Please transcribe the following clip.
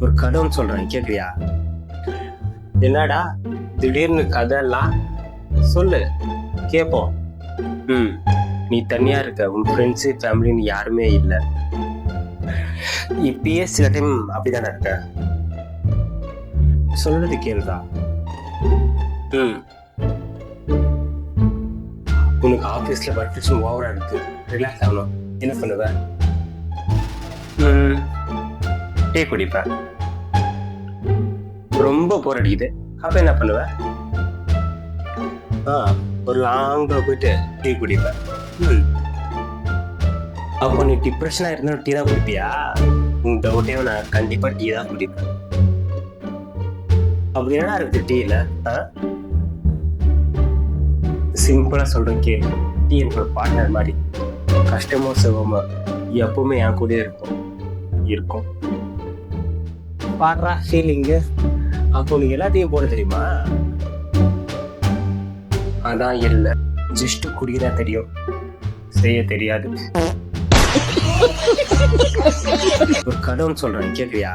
ஒரு கதைன்னு சொல்றேன் கேட்குறியா? என்னடா திடீர்னு கதையெல்லாம் சொல்லு கேட்போம். நீ தனியா இருக்க, உன் ஃப்ரெண்ட்ஸு ஃபேமிலின்னு யாருமே இல்லை. இப்பயே சில டைம் அப்படிதானே இருக்க. சொல்றது கேளுடா. உனக்கு ஆஃபீஸில் பர்ஃபெக்ஷன் ஓவராக இருக்கு, ரிலாக்ஸ் ஆகணும். என்ன பண்ணுவேன்? டீ குடிப்பேன். ரொம்ப போர் அடிக்குது, அப்போ என்ன பண்ணுவேன்? ஒரு லாங் ட்ரைவ் போயிட்டு டீ குடிப்பேன். அப்போ நீ டிப்ரெஷனாக இருந்தாலும் டீ தான் குடிப்பியா? உன் டவுட்டே நான் கண்டிப்பாக டீ தான் குடிப்பேன். அப்படி என்ன இருக்கு டீயில்? சிம்பிளாக சொல்கிறேன் கேளு. டீ எனக்கு ஒரு பார்ட்னர் மாதிரி. கஷ்டமோ சுகமோ எப்பவுமே என் கூட இருக்கும். பாடுறா ஃபீலிங்கு. அப்போ நீ எல்லாத்தையும் போட தெரியுமா? அதான் இல்லை, ஜஸ்ட் குடிக்கிறா தெரியும், செய்ய தெரியாது. ஒரு கதைன்னு சொல்றேன் கேட்குறியா?